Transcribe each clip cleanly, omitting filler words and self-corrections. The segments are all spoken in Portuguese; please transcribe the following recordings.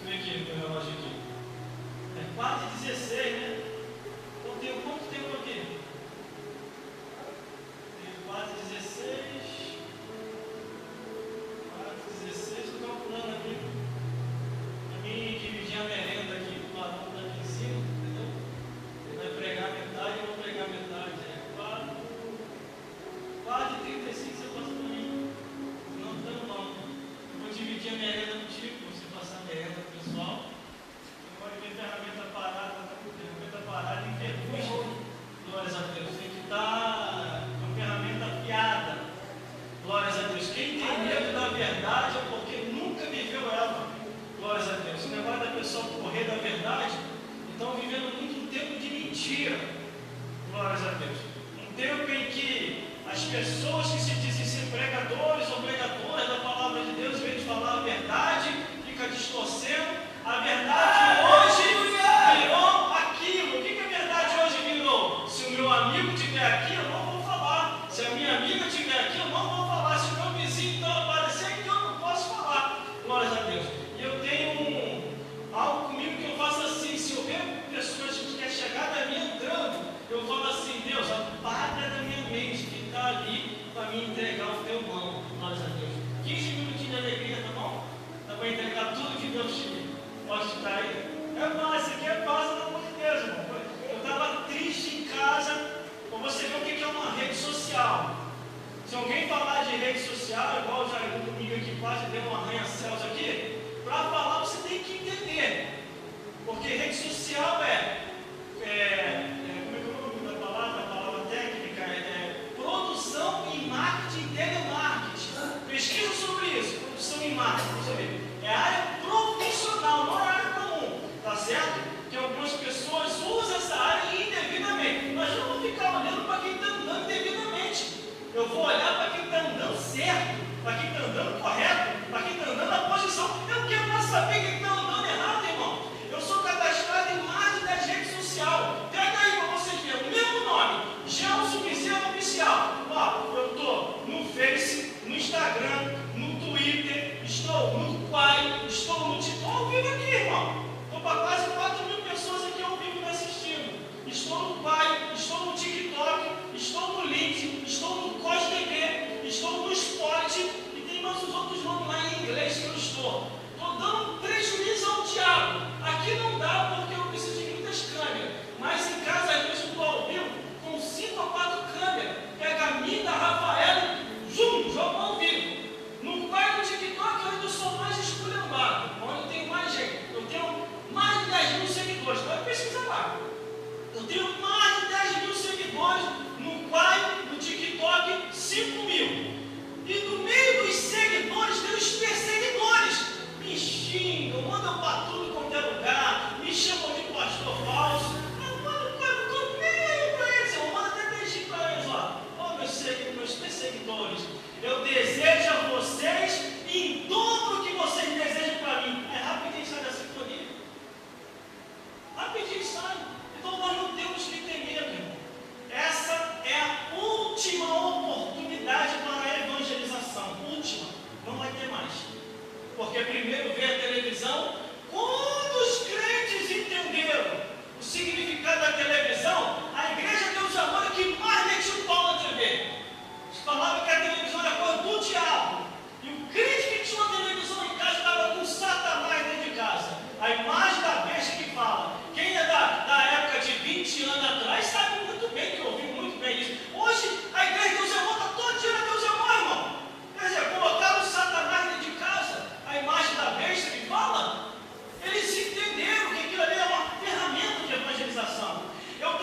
ver aqui no meu relógio aqui. É 4h16, né? Então tenho quanto tempo aqui? Tenho 4h16. 4h16, estou calculando aqui. Para mim, dividir a merenda aqui, o barão está aqui em cima, entendeu? Ele vai pregar metade, eu vou pregar metade. É 4h35 você passa para mim. Não, não, não. Eu vou dividir a merenda contigo, você passar a merenda pro pessoal. Agora vem ferramenta parada em ferrugem. Glórias a Deus. Tem que estar com a ferramenta afiada. Glórias a Deus. Quem tem medo da verdade é porque nunca viveu ela. Glórias a Deus. O negócio da pessoa correr da verdade, então vivendo muito um tempo de mentira. Glórias a Deus. Um tempo em que as pessoas que se dizem ser pregadores ou pregadoras da palavra de Deus, em vez de falar a verdade, fica distorcendo. A verdade hoje virou aquilo. O que a verdade hoje virou? Se o meu amigo estiver aqui, eu não vou falar. Se a minha amiga estiver aqui, eu não vou falar. Se o meu vizinho então aparecer aqui, eu não posso falar. Glórias a Deus. E eu tenho algo comigo que eu faço assim. Se eu ver pessoas que querem chegar da minha entrando, eu falo assim: Deus, apaga da minha mente que está ali para me entregar o teu mão. Glórias a Deus. 15 minutinhos de alegria, tá bom? Dá para entregar tudo que Deus te pode estar aí. É paz, isso aqui é paz, pelo amor de Deus, irmão. Eu estava triste em casa. Para você ver o que é uma rede social. Se alguém falar de rede social, igual já comigo aqui, quase deu um arranha-céus aqui, para falar você tem que entender. Porque rede social como é que é o nome da palavra? A palavra técnica é produção e marketing, telemarketing. Pesquisa sobre isso, produção e marketing, você vê. É área profissional, não é área comum, tá certo? Que algumas pessoas usam essa área indevidamente. Mas eu não vou ficar olhando para quem está andando devidamente. Eu vou olhar para quem está andando certo, para quem está andando correto, para quem está andando na posição. Eu quero mais saber quem está andando errado, irmão. Eu sou cadastrado em mais de 10 redes sociais. Pega aí para vocês verem, o mesmo nome, Gelson Bezerra Oficial. Ó, eu estou no Face, no Instagram, no Twitter, estou no Pai, estou no TikTok, ao vivo aqui, irmão. Estou para quase 4.000 pessoas aqui ao vivo me assistindo. Estou no Pai, estou no TikTok, estou no LinkedIn, estou no COS TV, estou no Esporte e tem mais os outros nomes lá em inglês que eu estou. Estou dando prejuízo ao diabo. Aqui não dá porque eu preciso de muitas câmeras. Mas em casa, às vezes, eu estou ao vivo com 5 a 4 câmeras. Pega a minha, da Rafaela, zoom, joga ao vivo. No Pai do TikTok eu ainda sou mais esculhambado, onde eu tenho mais gente. Eu tenho mais de 10 mil seguidores, pode pesquisar lá. Eu tenho mais de 10 mil seguidores no Pai, no TikTok, 5 mil. E no meio dos seguidores tem os perseguidores. Me xingam, mandam para tudo quanto é lugar, me chamam de pastor falso. Eu mando nem para eles, eu mando até beijinho para eles, ó. Ó, meus perseguidores. Eu desejo a vocês em dobro que vocês desejam para mim. É rapidinho sai da sintonia. Rapidinho sai. Então nós não temos que ter medo, irmão. Essa é a última oportunidade para a evangelização. Última. Não vai ter mais. Porque primeiro veio a televisão. Quando os crentes entenderam o significado da televisão, a igreja Deus amor é que mais mete o pau na TV. Falava que a televisão era coisa do diabo. E o crente que tinha uma televisão em casa estava com Satanás dentro de casa. A imagem da besta que fala. Quem é da época de 20 anos atrás sabe muito bem, que ouviu muito bem isso. Hoje a igreja de Deus é morta, todo dia Deus é morta, irmão. Quer dizer, colocaram Satanás dentro de casa. A imagem da besta que fala. Eles entenderam que aquilo ali é uma ferramenta de evangelização. Eu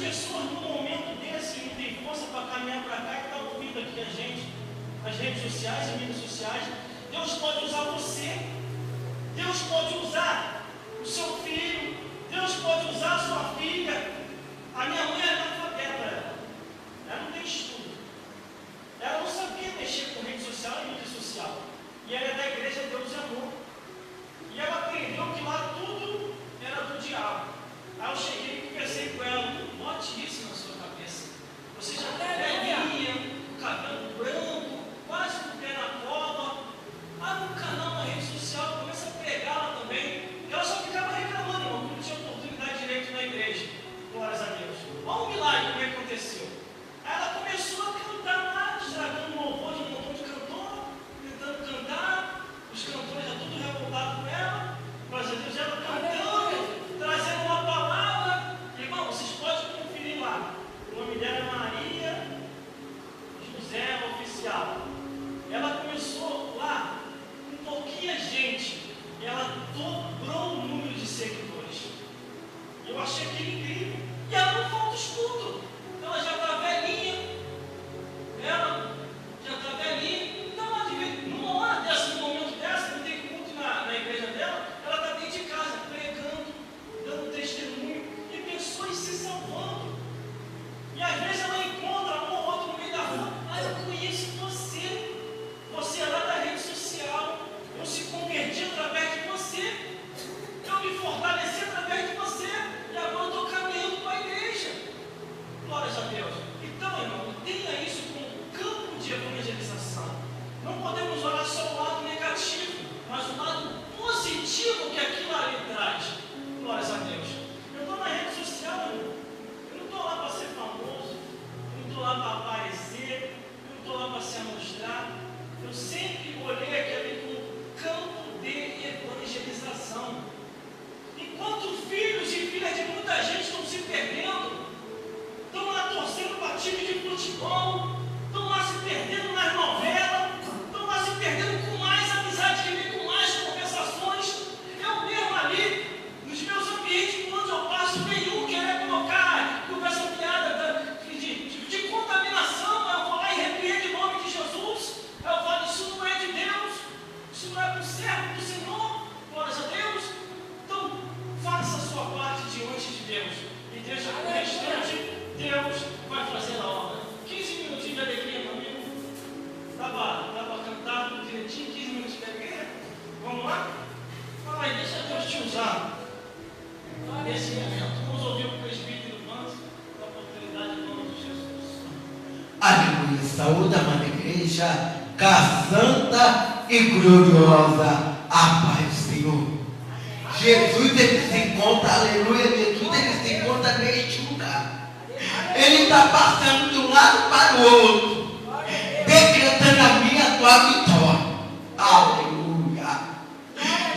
pessoas num momento desse não têm força para caminhar para cá e estão ouvindo aqui a gente, as redes sociais, as mídias sociais. Deus pode usar você, Deus pode usar o seu filho, Deus pode usar a sua filha. A minha mãe é analfabeta, ela não tem estudo, ela não sabia mexer com rede social e mídia social, e ela é da igreja Deus e Amor, e ela aprendeu que lá tudo era do diabo. Aí eu cheguei e conversei com ela, bote isso na sua cabeça, você já está velhinha, o cabelo branco, quase com o pé na cova, abre um canal na rede social, começa a pregá-la também. E ela só ficava reclamando, irmão, que não tinha oportunidade direito na igreja. Glórias a Deus. Olha um milagre que aconteceu. Aí ela começou a cantar lá, estragando o louvor de um montão de cantor, tentando cantar, os cantores já tudo revoltados com ela. Glórias a Deus, ela cantando, trazendo uma palavra. Irmão, vocês podem conferir lá. O nome dela é Maria José Oficial. Ela começou lá com pouquinha gente, ela dobrou o número de seguidores. Eu achei aquilo incrível. E ela não falta estudo, ela já está velhinha, então ela devia, numa hora dessa, num momento dessa, não tem culto na igreja dela, ela está dentro de casa, pregando, dando testemunho, e pessoas se salvando. E às vezes ela encontra um ou outro no meio da rua, mas eu conheço você é lá da rede social, eu se converti através de você, eu me fortaleci através de você, e agora eu estou caminhando para a igreja. Glórias a Deus. Então, irmão, tenha isso como campo de evangelização. Não podemos olhar só o lado negativo, mas o lado positivo que aquilo ali traz. Glórias a Deus. Eu estou na rede social, irmão. Eu não estou lá para ser famoso, eu não estou lá para aparecer, eu não estou lá para se mostrar. Eu sempre olhei aquele como campo de evangelização. Enquanto filhos e filhas de muita gente estão se perdendo, estão lá torcendo para time de futebol, estão lá se perdendo nas novelas, estão lá se perdendo com mais amizade que vem com mais conversações. Eu mesmo ali, nos meus ambientes, quando eu passo, nenhum querer colocar conversa piada de contaminação. Eu vou lá e repreendo em nome de Jesus. Eu falo, isso não é de Deus, isso não é para o servo do Senhor. Glórias a Deus. Então, faça a sua parte diante de Deus e deixa o restante, Deus vai fazer a obra. 15 minutinhos de alegria, meu amigo. Estava cantando direitinho, 15 minutos de alegria. Vamos lá? Fala aí, deixa Deus te usar nesse momento. Vamos ouvir o presbítero Vance, da oportunidade em nome de Jesus. Aleluia. Saúde, amada igreja, cá santa e gloriosa, a paz do Senhor. Jesus, ele se encontra, aleluia, Jesus, ele se encontra neste lugar. Ele está passando de um lado para o outro, decretando a minha, a tua vitória. Aleluia.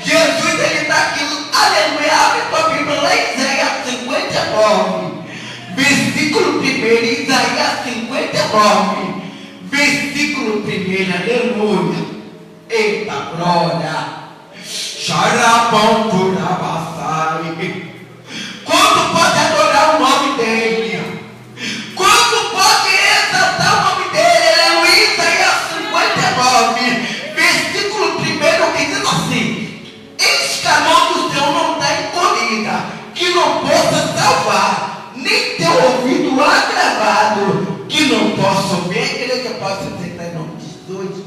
Jesus, ele está aqui, aleluia, abre tua Bíblia lá em Isaías 59, versículo 1, Isaías 59, versículo 1, aleluia. Eita glória. Xarabão Turabassai. Quando pode adorar o nome dele? Quando pode exaltar o nome dele? Aleluia. Isaías 59, versículo 1, que diz assim: eis que a mão do Senhor não está encolhida, que não possa salvar, nem teu ouvido agravado, que não possa ouvir. A igreja possa aceitar em nome de Jesus.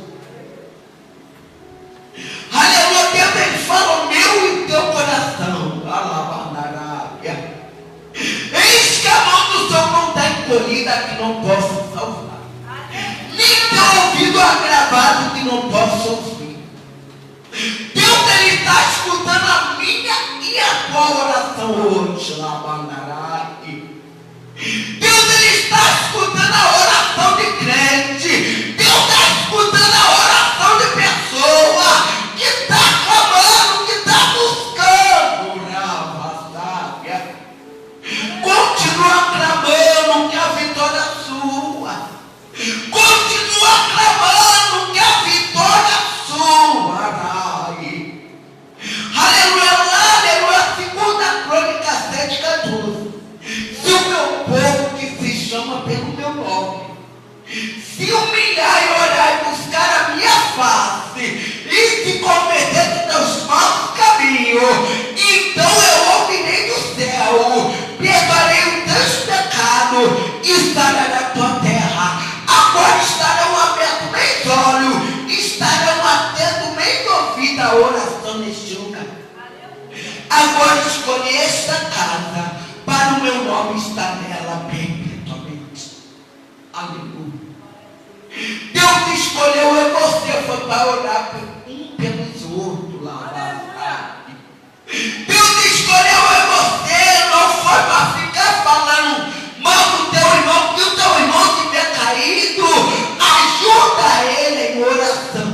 Aleluia, Deus, ele fala o meu e teu coração. Alabandarábia. Eis que a mão do Senhor não está encolhida, que não possa salvar, nem teu ouvido agravado, que não possa ouvir. Deus, ele está escutando a minha e a tua oração hoje. Alabandarábia. Deus, ele está escutando a oração de crente. Deus está escutando a oração de pessoa que está clamando, que está buscando. Ravasábia. Continua clamando que a vitória é sua. Continua clamando que a vitória é sua. Aleluia, aleluia. 2 Crônicas 7:14. brilhar e olhar e buscar a minha face e se converter dos teus maus caminhos, então eu ouvirei do céu, perdoarei os teus pecados e estarei na tua terra. Agora estarão abertos meus olhos, estarão atentos meus ouvidos à oração neste lugar. Agora escolhi esta casa para o meu nome estar nela perpetuamente. Aleluia. Deus escolheu e você foi para orar um pelos outros lá. Deus escolheu e você não foi para ficar falando mal do teu irmão, que o teu irmão tiver caído, ajuda ele em oração.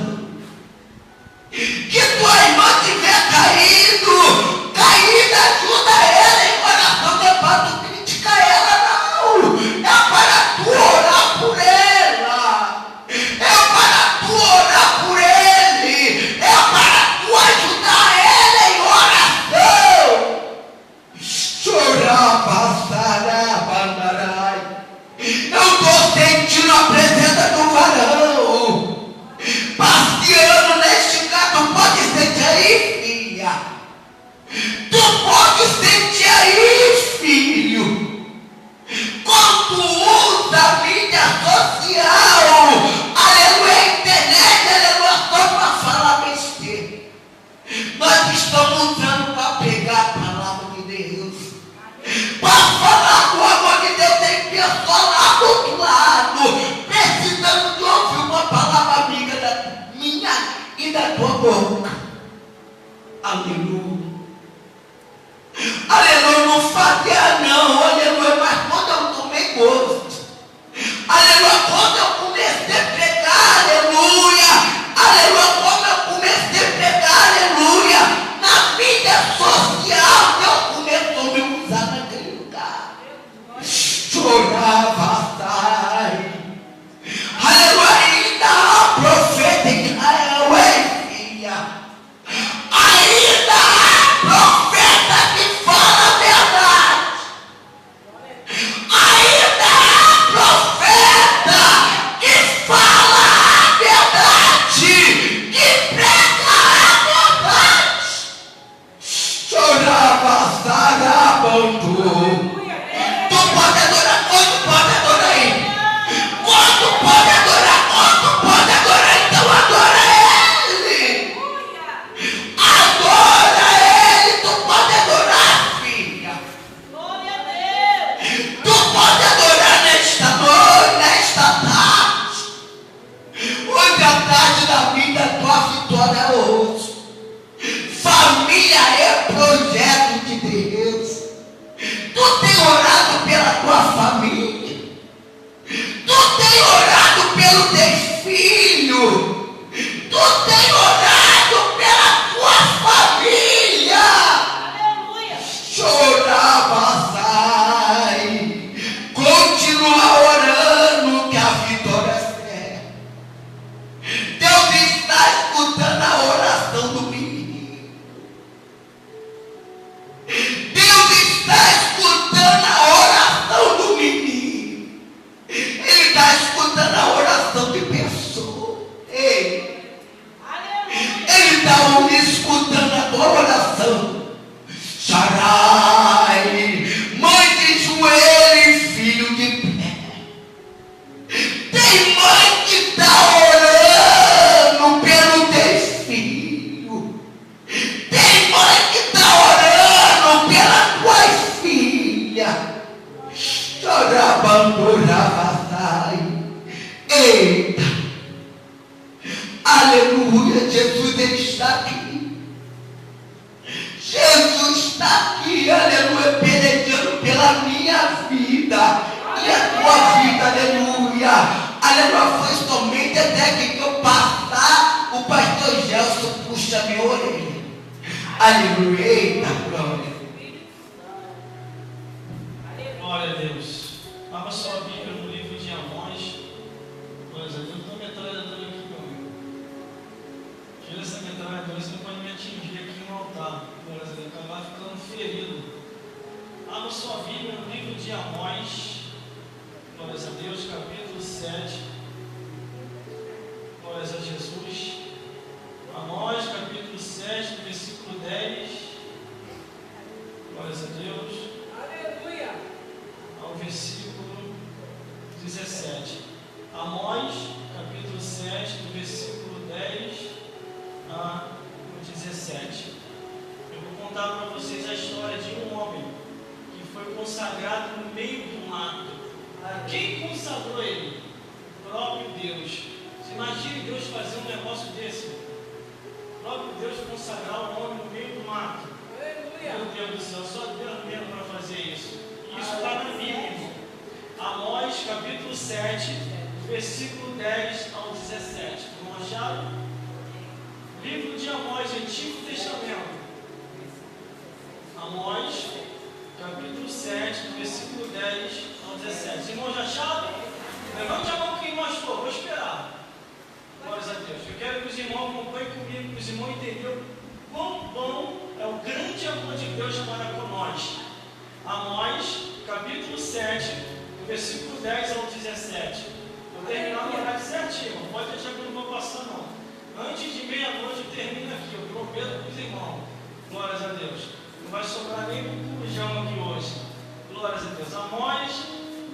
Que tua irmã tiver caído, ajuda ela em oração. Não é para tu criticar ela, não. É para tu orar por ela. É para tu orar por ele. É para tu ajudar ela em oração. Chorar, passar, bandarai. Eu estou sentindo a presença do varão passeando neste lugar. Tu pode sentir aí, filha. Tu pode sentir aí, filho. Quando tu usa a mídia social, aleluia, a internet, aleluia, só para falar besteira. Nós estamos usando para pegar a palavra de Deus, para falar do amor de Deus. Tem pessoa lá do outro lado precisando de ouvir uma palavra amiga da minha e da tua boca. Aleluia. Aleluia, não fazia não, aleluia, mas quando eu tomei gosto, aleluia, quando eu comecei a pregar, aleluia, quando eu comecei a pregar, aleluia, na mídia social, Deus começou a me usar naquele lugar. Chorava, sai, aleluia, ainda há profeta em Israel, filha, ainda há profeta que fala a verdade, ainda há profeta que fala a verdade, que prega a verdade. Chorava, sarabando. Tu pode adorar, quanto pode adorar aí? Quanto pode adorar, quanto pode adorar, então adora ele. Adora ele, tu pode adorar, filha. Tu pode adorar nesta noite, nesta tarde. Hoje a tarde da vida, tua vitória é hoje. Família é projeto de Deus. Tu tem orado pela tua família. Tu tem orado pelo teu filho. Tu tem orado pela tua família. Chorava, sai. Continua orando que a vitória é certa. Deus está escutando a oração do menino. Deus está escutando a oração do menino. Ele está escutando a oração de pessoa. Ei. Ele está escutando a tua oração. Sarai, mãe de joelho e filho de pé. Tem mãe que está orando pelo teu filho. Tem mãe que está orando pela tua filha. Chorabandorava, sai. Eita. Aleluia, Jesus está aqui. Jesus está aqui, aleluia, pelejando pela minha vida e a tua vida, aleluia. Aleluia, foi somente até que eu passar, o pastor Gelson puxa minha orelha. Aleluia, eita, glória. Glória a Deus. Abra sua Bíblia no livro de Amós. Glória a Deus. Eu estou metralhadora aqui comigo. Tira essa metralhadora, você não pode me atingir aqui no altar. Glória a Deus. Acabar ficando ferido. Abra sua Bíblia no livro de Amós. Glória a Deus, capítulo 7. Glórias a Jesus. Amós, capítulo 7, versículo 10. Glórias a Deus. Aleluia. Ao versículo 17. Amós, capítulo 7, do versículo 10 a 17. Eu vou contar para vocês a história de um homem que foi consagrado no meio do mato. Quem consagrou ele? O próprio Deus. Você imagine Deus fazer um negócio desse? O próprio Deus consagrar o homem no meio do mato. Meu Deus do céu, só Deus mesmo para fazer isso. Isso está na Bíblia, irmão. Amós, capítulo 7, versículo 10 ao 17. Vamos achar? Livro de Amós, Antigo Testamento. Amós, capítulo 7, versículo 10 ao 17. Os irmãos já acharam? Levante a mão quem não achou, vou esperar. Glórias a Deus. Eu quero que os irmãos acompanhem comigo, que os irmãos entenderam quão bom é o grande amor de Deus para com nós. Amós, capítulo 7, versículo 10 ao 17. Vou terminar no horário certinho, não pode deixar que eu não vou passar não. Antes de meia-noite eu termino aqui, eu prometo para os irmãos. Glórias a Deus. Não vai sobrar nem um pujão aqui hoje. Glórias a Deus. Amós,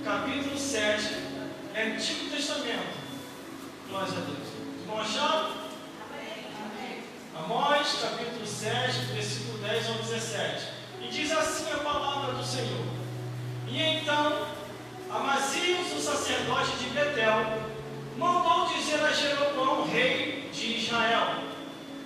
capítulo 7, Antigo Testamento. Glórias a Deus. Vão achar? Amós, capítulo 7, versículo 10 ao 17. E diz assim a palavra do Senhor. E então, Amazias, o sacerdote de Betel, mandou dizer a Jeroboão, rei de Israel: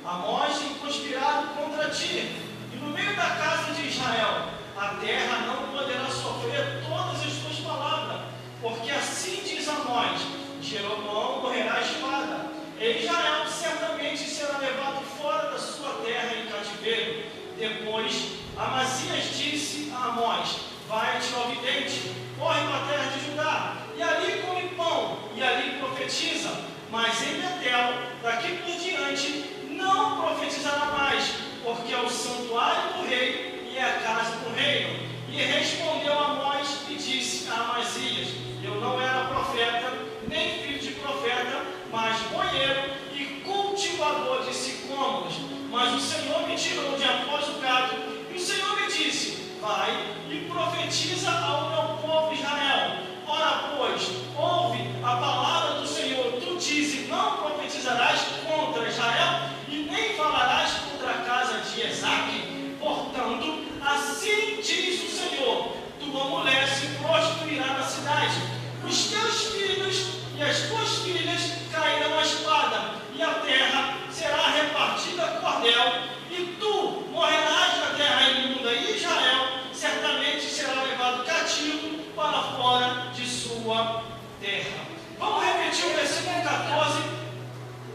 Amós tem conspirado contra ti, e no meio da casa de Israel a terra não poderá sofrer todas as tuas palavras, porque assim diz Amós: Jeroboão morrerá à espada, e Israel certamente será levado fora da sua terra em cativeiro. Depois Amazias disse a Amós: vai-te ao vidente, corre para a terra de Judá, e ali come pão, e ali profetiza, mas em Betel, daqui por diante, não profetizará mais, porque é o santuário do rei e é a casa do reino. E respondeu Amós e disse a Amazias: eu não era profeta, nem filho de profeta, mas boieiro e cultivador de sicômoros. Mas o Senhor me tirou de após o gado, e o Senhor me disse: vai e profetiza ao meu povo Israel. Ora, pois, ouve a palavra do Senhor. Tu dizes: não profetizarás contra Israel, e nem falarás contra a casa de Esaque. Portanto, assim diz o Senhor: tua mulher se prostituirá na cidade, os teus filhos e as tuas filhas cairão à espada, e a terra será repartida a cordel, e tu morrerás na terra imunda, e Israel certamente será levado cativo para fora de sua terra. Vamos repetir o versículo 14,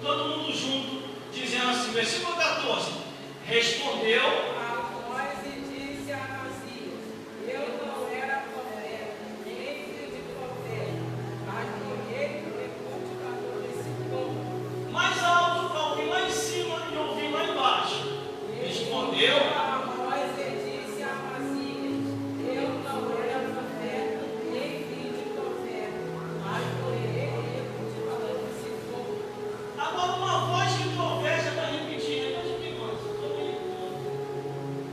todo mundo junto, dizendo assim, versículo 14, respondeu Amós e disse a Amazias: eu não era profeta, nem filho de profeta, mas boieiro e cultivador de sicômoro. mais alto para ouvir lá em cima e ouvir lá embaixo. Respondeu Amós e disse a Amazias: eu não era profeta, nem filho de profeta, mas boieiro e cultivador de sicômoro. agora uma voz que profeta está repetindo.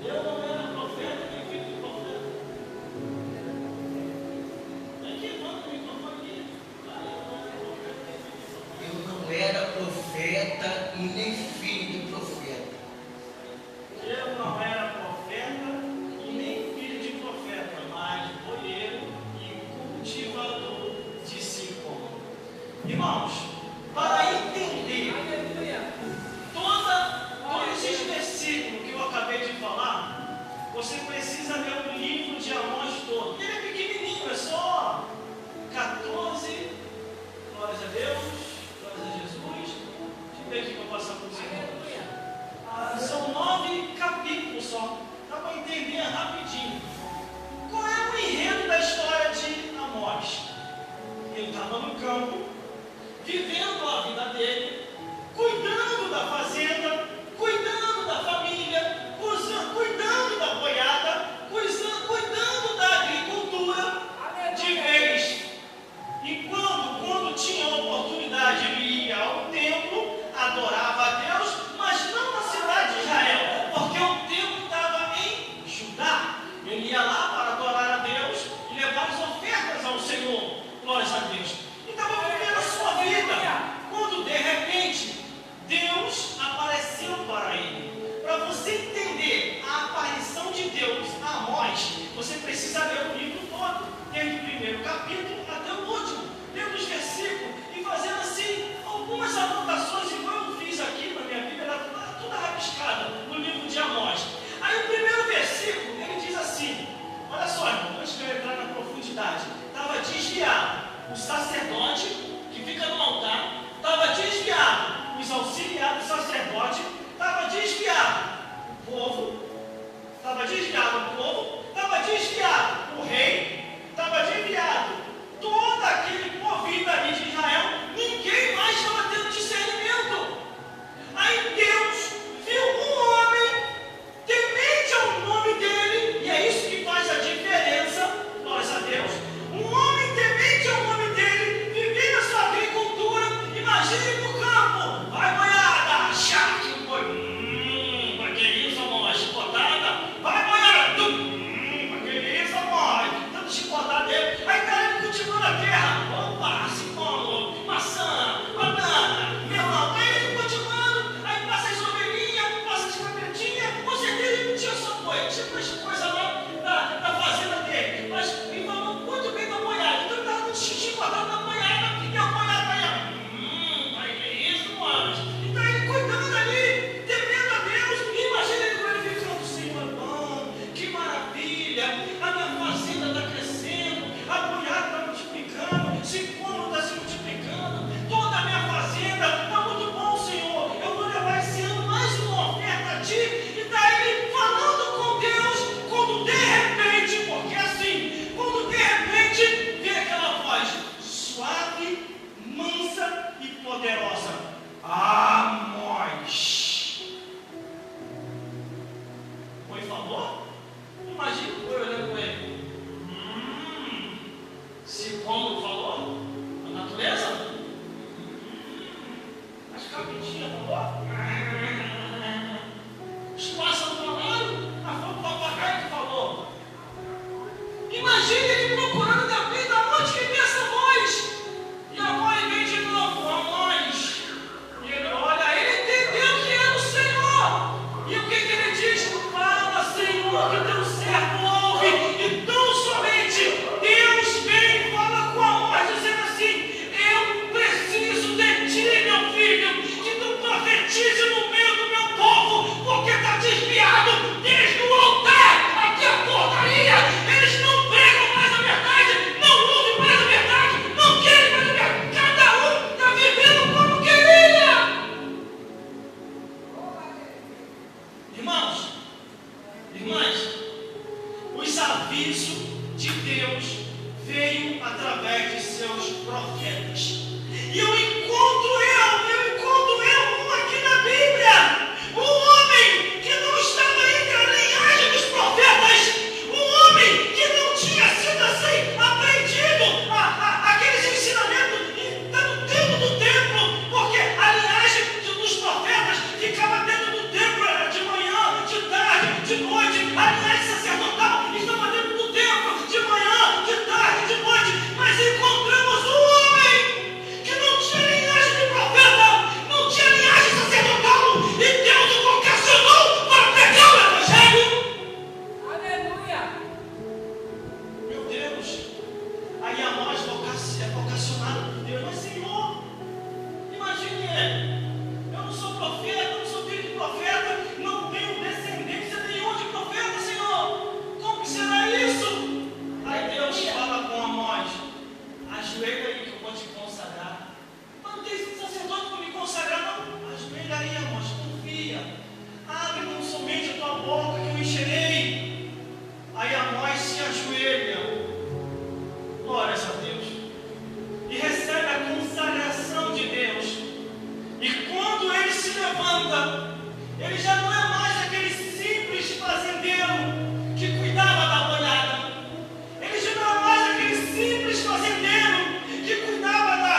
Eu não era profeta, nem filho de profeta. Aqui, manda o microfone aqui. Eu não era profeta e nem filho de profeta. Eu não era profeta e nem filho de profeta, mas boieiro e cultivador de sicômoro. Irmãos, para entender Aleluia. todos esses versículos que eu acabei de falar, você precisa ler o livro de Amós todo. Ele é pequenininho, é só 14. Glórias a Deus, glórias a Jesus. Deixa eu ver aqui para eu passar por você. São 9 capítulos só. Dá para entender rapidinho. Qual é o enredo da história de Amós? Ele estava no campo, vivendo a vida dele, cuidando da fazenda, cuidando da família, cuidando da boiada, cuidando da agricultura, de vez. E quando tinha a oportunidade, ele ia ao templo Glórias a Deus. Então vamos ver a sua vida. Quando de repente Deus apareceu para ele. Para você entender a aparição de Deus a Amós, você precisa ler o livro todo, desde o primeiro capítulo até o último, lendo os versículos e fazendo assim algumas anotações, igual eu fiz aqui na minha Bíblia, ela está toda rabiscada no livro de Amós. Aí o primeiro versículo, ele diz assim, olha só, irmão, antes de eu entrar na profundidade, estava desviado o sacerdote que fica no altar, estava desviado os auxiliares do sacerdote, estava desviado o povo, estava desviado o rei, estava desviado todo aquele povinho ali de Israel, ninguém mais estava tendo discernimento. Aí Deus viu um homem temente ao nome dele, e é isso que faz a diferença, glórias a Deus, um homem temente ao nome dele, vivendo a sua agricultura, imagine no campo, vai boiada, achar que o boi, vai que isso, amor, chicotada, vai boiada, vai que isso, amor, tanto chicotada dele, aí tá ele cultivando a terra, opa, cipolo, maçã, banana, melão, aí ele cultivando, aí passa as ovelhinhas, passa as capetinhas, com certeza ele tinha só boi, tinha umas coisas lá na fazenda dele, mas ele falou muito bem da boiada, então ele estava no chicotado da boiada, e a boiada aí, vai que isso, mano, então ele cuidando ali, temendo a Deus, e imagina ele glorificando o Senhor, bom, que maravilha, a minha fazenda está crescendo, a boiada está multiplicando, Cipolo está se multiplicando, toda a minha fazenda está muito bom, Senhor, eu vou levar esse ano mais uma oferta a Ti, e está ele falando com Deus, quando de repente, porque assim, quando de repente vem aquela voz suave, mansa e poderosa, Amós. O boi falou? Imagina o boi olhando para ele. Se como falou, a natureza, as capitinhas falou, os pássaros falaram, a foi o papagaio que falou. Imagine ele procurando da vida, onde que vem essa voz? E a voz vem de novo, Amós. E ele olha, ele entendeu que era o Senhor. E o que ele diz? Fala, Senhor, que teu servo ouve. E tão somente Deus vem e fala com Amós, dizendo assim: eu preciso de ti, meu filho, que tu profetize no meio do meu povo, porque está desviado desde o altar até a portaria. Eles não pregam mais a verdade, não ouvem mais a verdade, não querem mais a verdade. Cada um está vivendo como queria. Irmãos, irmãs, os avisos de Deus veio através de seus profetas. E eu encontro um aqui na Bíblia, um homem que não estava entre a linhagem dos profetas, um homem que não tinha sido assim aprendido aqueles ensinamentos dentro do templo, porque a linhagem dos profetas ficava dentro do templo, era de manhã, de tarde, de noite, a linhagem sacerdotal estava dentro do templo, de manhã, de tarde, de noite, mas encontramos um homem que não tinha linhagem de profeta, não tinha linhagem sacerdotal, e Deus o vocacionou para pregar o Evangelho. Aleluia. Meu Deus, aí Amós é vocacionado por Deus, mas Senhor, imagine ele, eu não sou profeta, não sou filho de profeta, não tenho descendência nenhuma de profeta, Senhor, como que será isso? Aí Deus fala com Amós, ajoelha aí que eu vou te consagrar. Mas não tem sacerdote para me consagrar, não. Ajoelha aí, Amós, confia. Abre não somente a tua boca que eu encherei. Aí Amós se ajoelha. Glórias a Deus. E recebe a consagração de Deus. E quando ele se levanta, ele já não é mais aquele simples fazendeiro que cuidava da boiada. Ele já não é mais aquele simples fazendeiro que cuidava da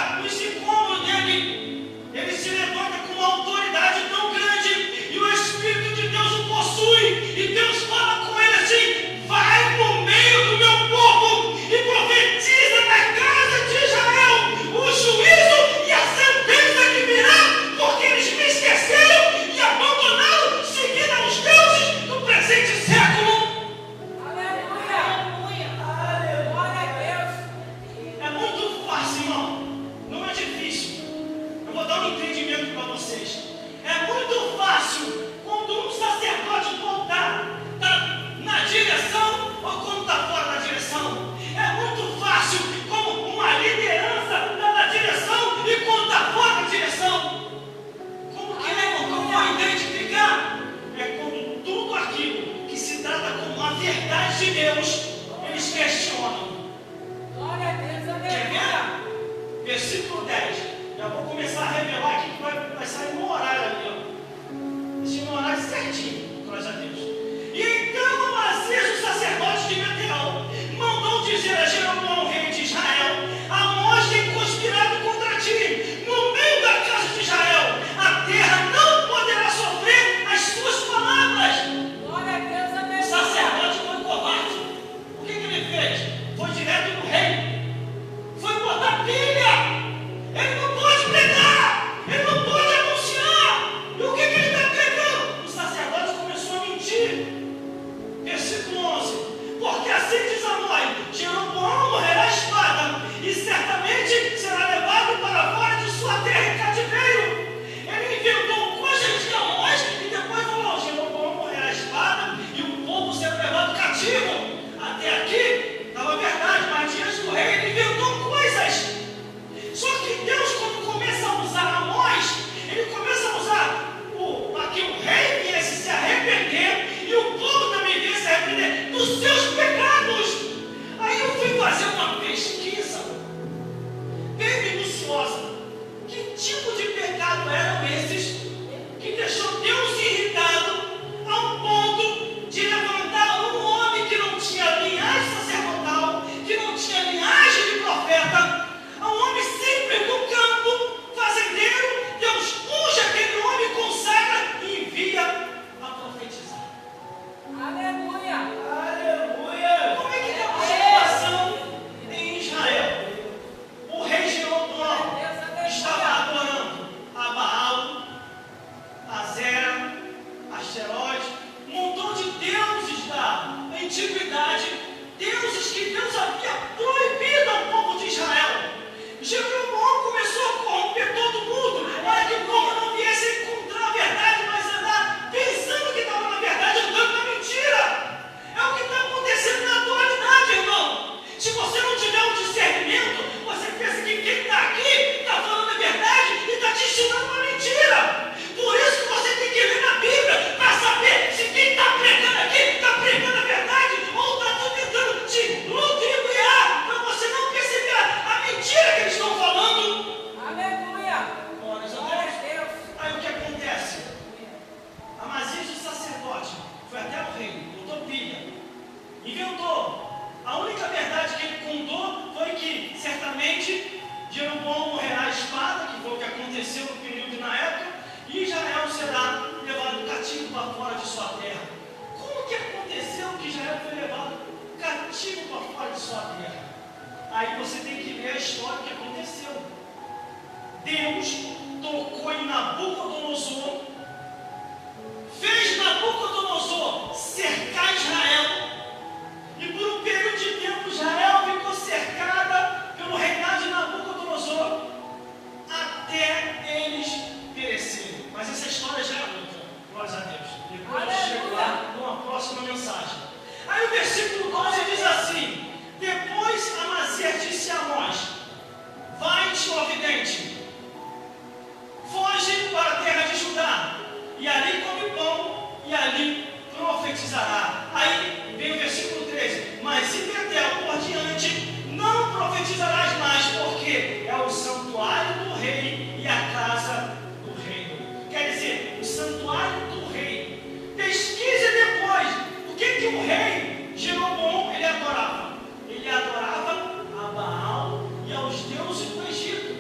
aconteceu no período na época, e Israel será levado cativo para fora de sua terra. Como que aconteceu que Israel foi levado cativo para fora de sua terra? Aí você tem que ver a história que aconteceu. Deus tocou em Nabucodonosor, fez Nabucodonosor cercar Israel, e por um período de tempo Israel ficou cercada pelo reinado de Nabucodonosor, até eles perecerem. Mas essa história já é outra, glórias a Deus. Depois eu chego lá numa próxima mensagem. Aí o versículo 12 diz assim: depois Amazias disse a Amós: vai-te, ó vidente, foge para a terra de Judá, e ali come pão, e ali profetizará. Aí vem o versículo 13: mas em Betel por diante não profetizarás mais, porque é o santuário do rei e a casa do reino. Quer dizer, o santuário do rei. Pesquise depois o que o rei Jeroboão ele adorava. Ele adorava a Baal e aos deuses do Egito.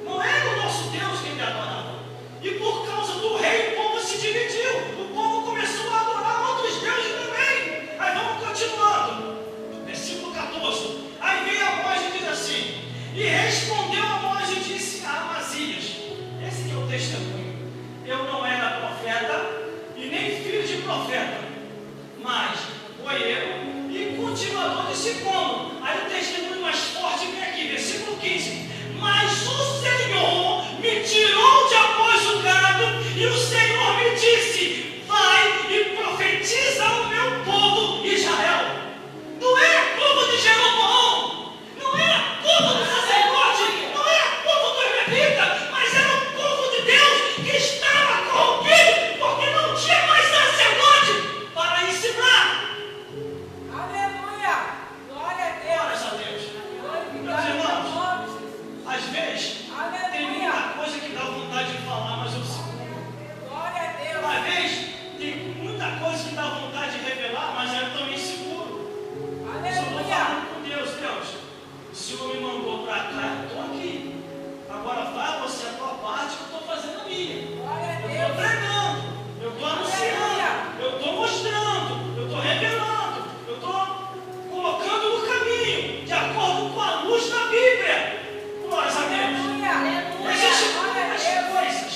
Não era o nosso Deus que ele adorava. E por causa do rei, o povo se dividiu. O povo começou a adorar outros deuses também. Aí vamos continuando. Versículo 14. Aí vem Amós e diz assim: e respondeu Amós e disse a Amazias, esse que é o testemunho: eu não era profeta e nem filho de profeta, mas boieiro e cultivador de sicômoro. Aí o testemunho mais forte vem aqui, versículo 15: mas o Senhor me tirou de após o gado, e o Senhor me disse: vai e profetiza ao meu povo Israel. Não era povo de Jeroboão, não era povo do sacerdote, não era povo do levita, mas era o povo de Deus que estava corrompido, porque não tinha mais sacerdote para ensinar. Aleluia! Glória a Deus! Glórias a Deus. Meus Glória irmãos, às vezes tem Aleluia! muita coisa que dá vontade de falar, mas eu seguro. Glória a Deus! Às vezes tem muita coisa que dá vontade de revelar, mas eu também seguro. Eu só estou Aleluia! falando com Deus, Deus. O Senhor me mandou para cá, eu estou aqui. Agora vai você a tua parte, que eu estou fazendo a minha. Glória a Eu estou Deus! pregando, eu estou anunciando, eu estou mostrando, eu estou revelando, eu estou colocando no caminho, de acordo com a luz da Bíblia. Glórias a Deus. Aleluia! Existem Glória a muitas Deus! coisas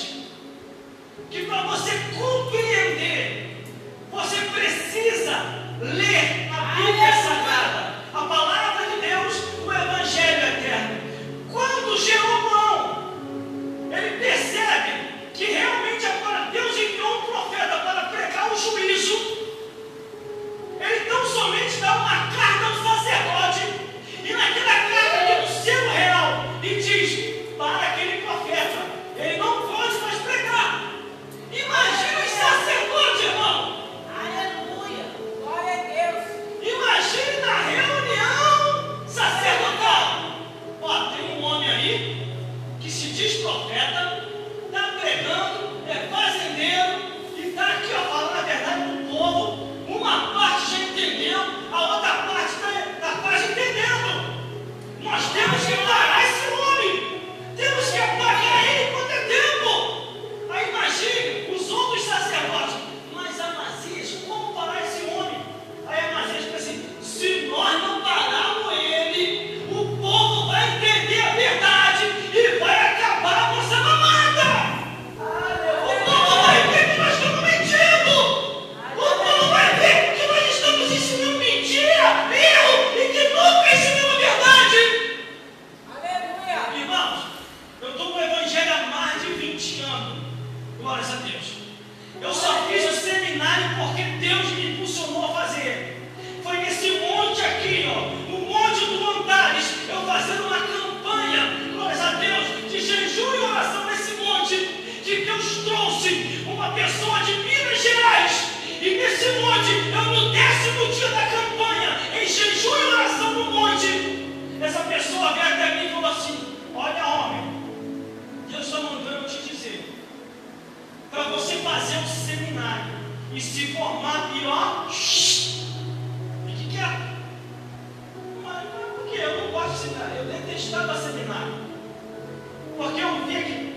que para você compreender, você precisa ler a Bíblia Sagrada, a palavra de Deus, o Evangelho eterno. Quando Jeroboão ele percebe que realmente agora Deus enviou um profeta para pregar o juízo, ele tão somente dá uma carta ao sacerdote, e naquela carta tem um selo real, e diz para aquele profeta: ele não pode mais pregar. Imagina os sacerdotes, irmão. Aleluia! Glória a Deus! Imagine na reunião sacerdotal. Ó, tem um homem aí que se diz profeta, está pregando, é fazendeiro, e está aqui, ó, falando a verdade para o povo. Uma parte já entendeu, a outra parte está quase entendendo. Nós temos que parar esse homem, temos que apagar ele quanto é tempo. Aí imagine os outros sacerdotes: mas Amazias, como parar esse homem? Aí Amazias diz assim: se nós não pararmos ele, o povo vai entender a verdade e vai acabar a nossa mamata. O povo vai ver que nós estamos mentindo. O povo vai ver que nós estamos ensinando mentira, erro, e que nunca ensinamos a verdade. Aleluia! Irmãos, eu estou no Evangelho há mais de 20 anos. Glórias a Deus. Eu só fiz o seminário porque Deus me impulsionou a fazer. Foi nesse monte aqui, ó, no monte do Antares, eu fazendo uma campanha, glórias a Deus, de jejum e oração nesse monte, que Deus trouxe uma pessoa de Minas Gerais. E nesse monte, eu no 10º dia da campanha, em jejum e oração no monte, essa pessoa veio até mim e falou assim: olha, homem, Deus está mandando eu te dizer, para você fazer um seminário e se formar, e ó, e que é? Mas por que? Eu não gosto de seminário, eu detestava seminário, porque eu via que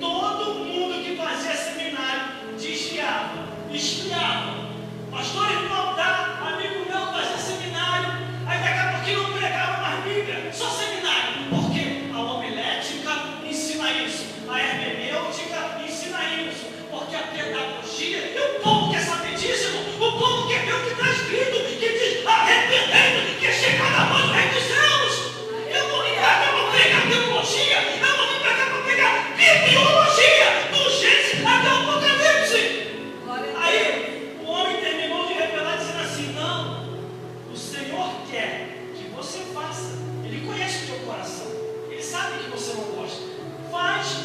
você não gosta. Faz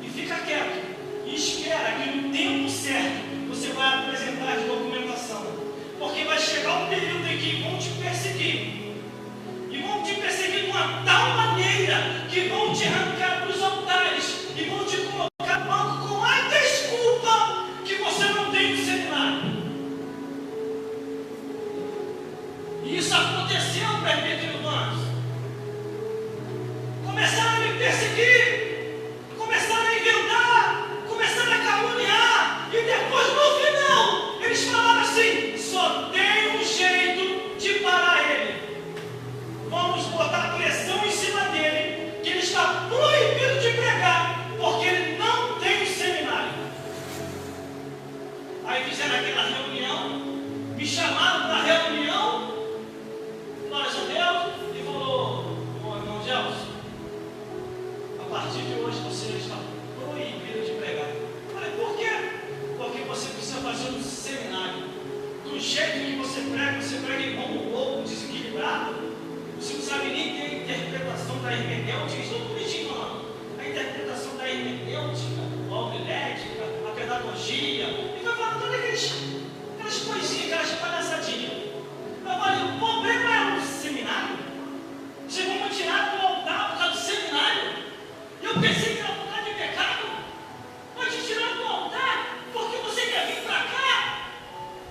e fica quieto. E espera que no tempo certo você vai apresentar de documentação. Porque vai chegar um período em que vão te perseguir. E vão te perseguir de uma tal maneira que vão te arrancar dos altares e vão te colocar no banco com a desculpa que você não tem no seminário. E isso aconteceu, presbítero Ivanes. Começaram a me perseguir, começaram a inventar, começaram a caluniar, e depois, no final, eles falaram assim: só tem um jeito de parar ele. Vamos botar pressão em cima dele, que ele está proibido de pregar, porque ele não tem um seminário. Aí fizeram aquela reunião, me chamaram para a reunião, nós a Deus, e falou: ô irmão Gelson, a partir de hoje você está proibido de pregar. Eu falei: por quê? Porque você precisa fazer um seminário. Do jeito que você prega igual um louco, desequilibrado. Você não sabe nem ter a interpretação da hermenêutica, estou bonitinho falando. A interpretação da hermenêutica, a homilética, a pedagogia, e vai falar todas aquelas coisinhas, aquelas palhaçadinhas. Eu falei: o problema é o seminário. Vocês vão me tirar do altar por causa do seminário. E eu pensei que era por causa de pecado. Mas te tirar do altar porque você quer vir para cá,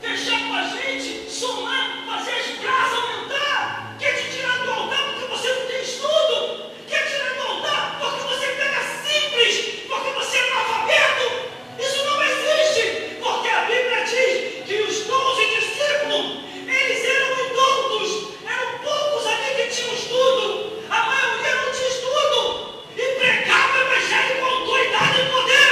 fechar com a gente, somar, fazer as graças aumentar. Quer te tirar do altar porque você não tem estudo. Quer tirar do altar porque você pega simples, porque você é analfabeto. Isso não existe, porque a Bíblia diz que os 12 discípulos, eles eram indoutos, eram poucos ali que tinham estudo. A maioria não tinha estudo e pregava o evangelho com autoridade e poder.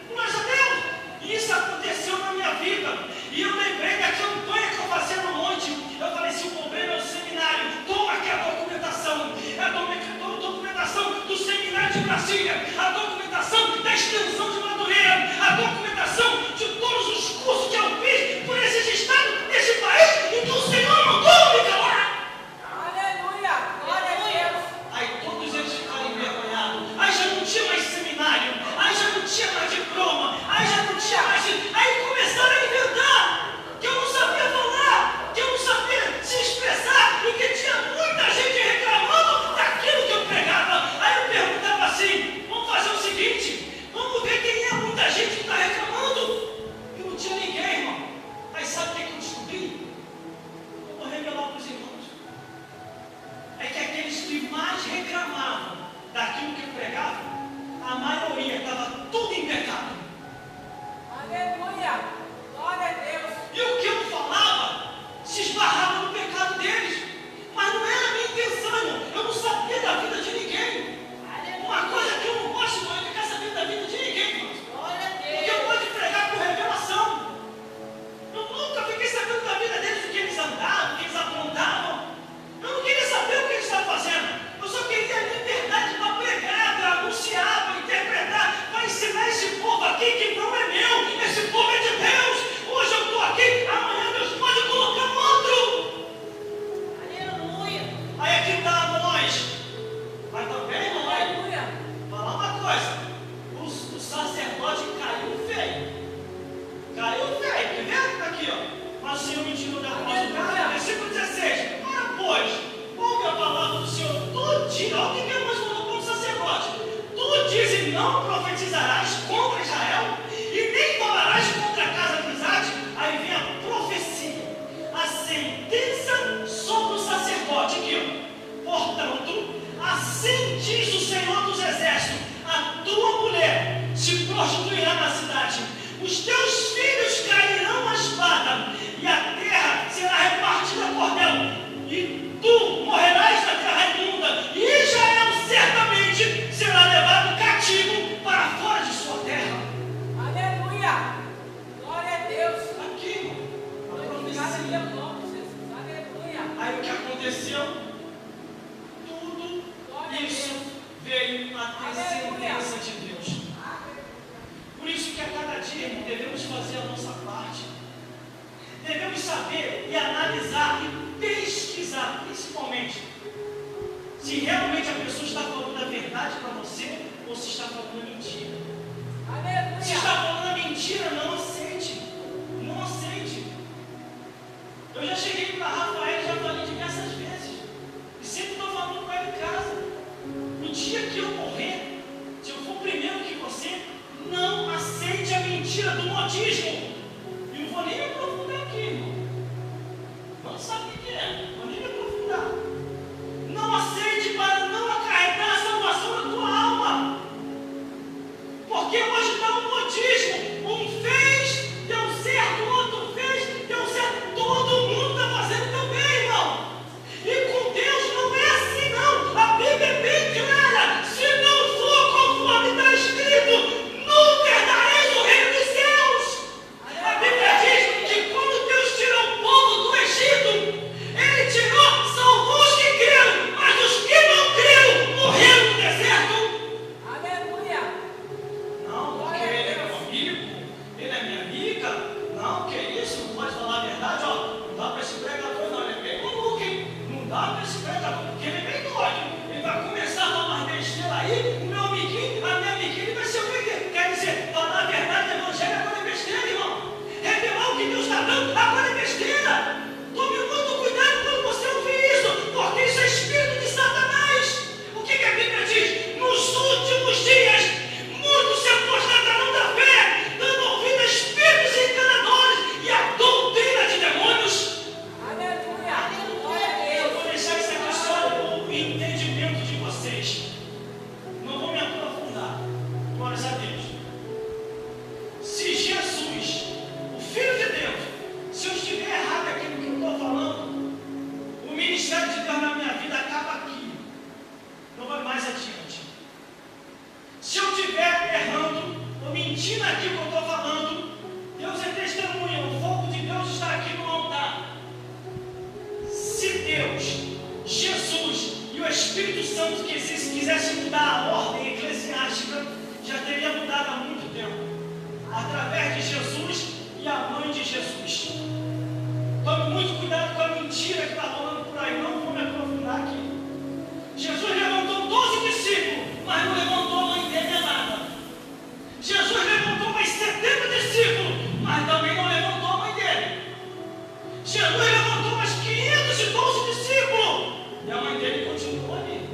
Glória a Deus. E isso aconteceu na minha vida. E eu lembrei da campanha que eu fazia no monte. Eu falei: se o problema é o seminário, toma aqui a documentação. É a documentação do seminário de Brasília, a documentação da extensão de Madureira, a documentação de todos os cursos que eu fiz por esses estados, nesse país, e que o Senhor mandou me calar. Aleluia! Glória a Deus! Aí todos eles ficaram envergonhados. Aí já não tinha mais seminário, aí já não tinha mais diploma, aí já não tinha mais. Aí começaram a inventar que eu não sabia falar, que eu não sabia se expressar e que tinha muita gente reclamando daquilo que eu pregava. Aí eu perguntava assim: vamos fazer o seguinte, vamos ver quem é muita gente que está reclamando. E não tinha ninguém, irmão. Aí sabe o que eu descobri? Eu vou revelar para os irmãos. É que aqueles que mais reclamavam daquilo que eu pregava, a maioria estava tudo em pecado. Aleluia! Glória a Deus! E o que eu falava se esbarrava no pecado deles. Mas não era a minha intenção, irmão. Eu não sabia da vida de ninguém. Uma coisa que eu não gosto, irmão, é ficar sabendo da vida de ninguém, irmão. Glória a Porque Deus! eu gosto de pregar por revelação. Eu nunca fiquei sabendo da vida deles, o que eles andavam, o que eles aprontavam. Eu não queria saber o que eles estavam fazendo. Eu só queria liberdade para pregar, para anunciar, para interpretar, para ensinar esse povo aqui que não é meu. Esse povo é de Deus. Hoje eu estou aqui, amanhã Deus pode colocar um outro. Aleluia! Aí aqui está nós. Mas também, irmão, aí, Aleluia! falar uma coisa. O sacerdote caiu feio. Caiu feio, quer ver? Aqui, ó. Mas o Senhor me tirou da nossa cara. Versículo 16. Ora, pois, ouve a palavra do Senhor. Tu diz, olha o que Deus falou para o sacerdote. Tu dizes: não profetizarás contra Israel e nem falarás contra a casa de Isaac. Aí vem a profecia, a sentença sobre o sacerdote aqui, ó. Portanto, assim diz o Senhor dos Exércitos: a tua mulher se prostituirá na cidade, os teus filhos cairão à espada, e a terra será repartida a cordel, e tu morrerás na terra imunda, e Israel certamente será levado cativo para fora de sua terra. Aleluia! Glória a Deus! Aqui, irmão, a Glorificado profecia. seja o nome de Jesus. Aleluia! Aí o que aconteceu? Tudo isso veio a descendência de Deus. Por isso que a cada dia, irmão, devemos fazer a nossa parte. Devemos saber e analisar e pesquisar, principalmente, se realmente a pessoa está falando a verdade modismo. E não vou nem me aprofundar aqui, irmão. Não sabe o que é, vou nem me aprofundar. Não aceite para não acarretar a salvação da tua alma. Porque hoje está um modismo. Um fez, deu certo, o outro fez, deu certo. Todo mundo está fazendo também, irmão. E com Deus não é assim, não. A Bíblia é bem clara. Se não for conforme está escrito, nunca herdareis o reino dos céus. A Bíblia diz que quando Deus tirou o povo do Egito, Ele tirou só os que creram, mas os que não creram morreram no deserto. Aleluia. Não, porque ele é meu amigo, ele é minha amiga. Não, que isso, não pode falar a verdade, ó. Não dá para esse pregador, não. Ele é bem maluco, hein? Não dá para esse pregador, porque ele é bem doido. Ele vai começar a falar besteira aí, o meu amiguinho, a minha amiguinha, ele vai ser o que quer dizer, falar a verdade do evangelho agora é besteira, irmão. Revelar o que Deus está dando agora é besteira. Tome muito cuidado quando você ouvir isso, porque isso é espírito de Satanás. O que a Bíblia diz? Nos últimos dias, muitos se apostatarão da fé, dando ouvido a espíritos enganadores e a doutrina de demônios. Aleluia. Glória a Eu Deus. vou deixar isso aqui só no entendimento de vocês. Não vou me aprofundar. Glórias a Deus. Se Jesus, o Filho de Deus, se eu estiver errado aqui no que eu estou falando, o ministério de Deus na minha vida acaba aqui. Não vai mais adiante. Se eu estiver errando ou mentindo aqui o que eu estou falando, Deus é testemunha. O fogo de Deus está aqui no altar. Se Deus, Jesus e o Espírito Santo quisesse mudar a ordem eclesiástica, já teria mudado há muito tempo. Através de Jesus e a mãe de Jesus. Tome muito cuidado com a mentira que está rolando por aí. Não vou me aprofundar aqui. Jesus levantou 12 discípulos, mas não levantou a mãe dele nada. Jesus levantou mais 70 discípulos, mas também não levantou a mãe dele. Jesus levantou mais 512 discípulos, e a mãe dele continuou ali.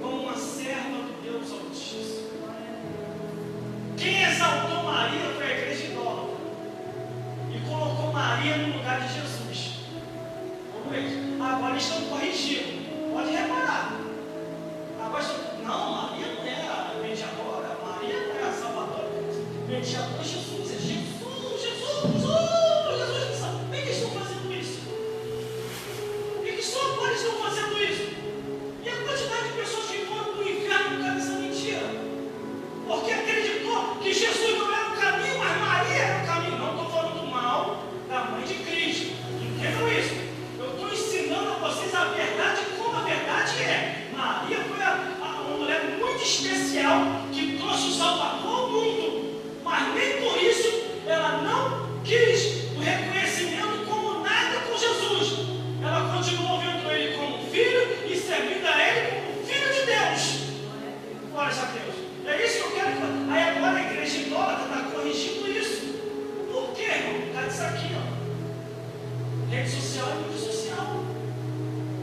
Como uma serva do Deus Altíssimo. Quem exaltou Maria foi a igreja idólatra e colocou Maria no lugar de Jesus. Agora estão corrigindo. Pode reparar. Agora estão. Não, Maria não é a mediadora. Maria não é a salvadora. Mediadora é Jesus. É Jesus, Jesus, Jesus, Jesus. Por que estão fazendo isso? Por que só agora estão fazendo isso? E a quantidade de pessoas que foram para o inferno por causa dessa mentira? Porque acreditou que Jesus não era o caminho, mas Maria era o caminho. Não estou falando mal da mãe de Cristo. Entendam isso. Eu estou ensinando a vocês a verdade como a verdade é. Maria foi uma mulher muito especial que trouxe o Salvador ao mundo. Mas nem por isso ela não quis o reconhecimento como nada com Jesus. Ela continuou vendo ele como filho e servindo a ele como filho de Deus. Glória a Deus. É isso que eu quero falar. Aí agora a igreja idólatra está corrigindo isso. Por quê, irmão? Está disso aqui, ó. Rede social é muito social.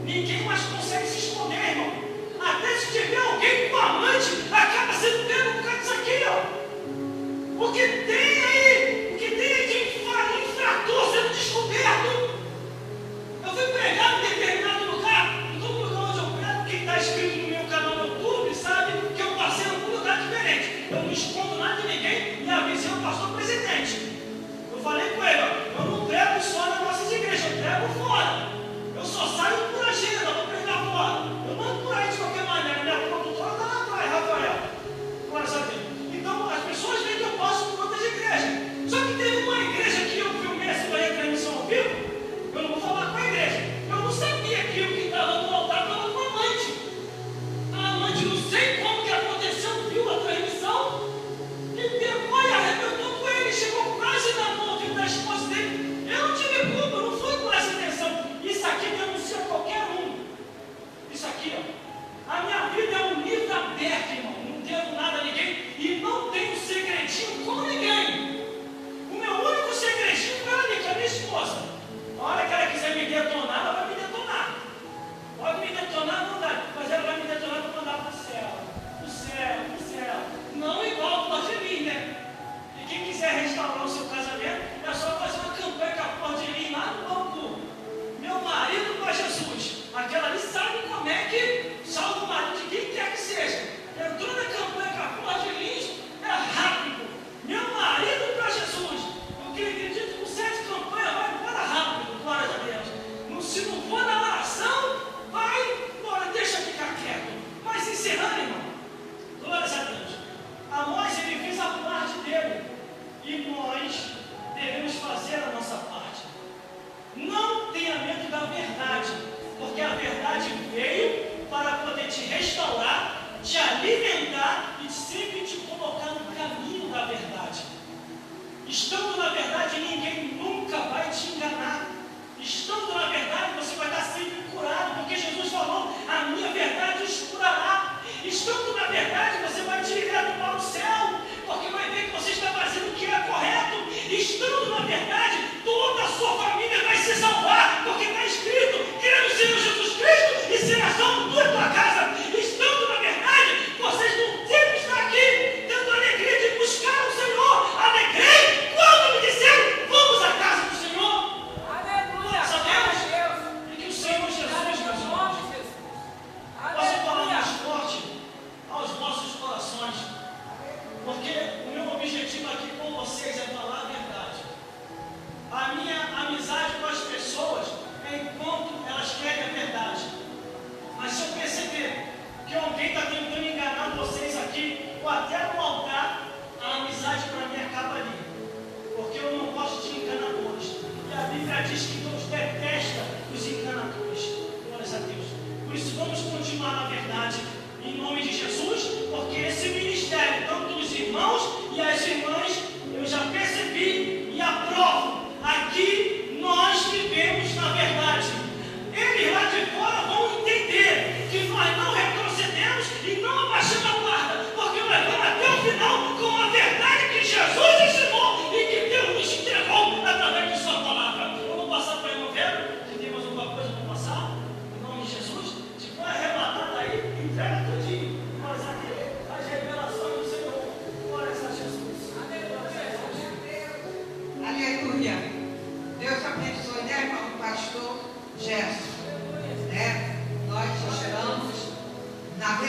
Ninguém mais consegue se esconder, irmão. Até se tiver alguém com amante, acaba sendo pego por causa disso aqui, ó. O que tem aí de infrator sendo descoberto. Eu fui pregar em determinado lugar, em todo lugar onde eu prego, quem está inscrito no meu canal no YouTube sabe que eu passei em algum lugar diferente. Eu não escondo nada de ninguém e avisei o pastor presidente. Eu falei com ele, ó, eu não prego só nas nossas igrejas, eu prego fora. Eu só saio por agenda, vou pregar fora. Eu mando por aí de qualquer maneira, minha produtora está lá atrás, Rafael. Glória a Deus. Então as pessoas veem que eu passo por outras igrejas.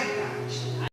verdade.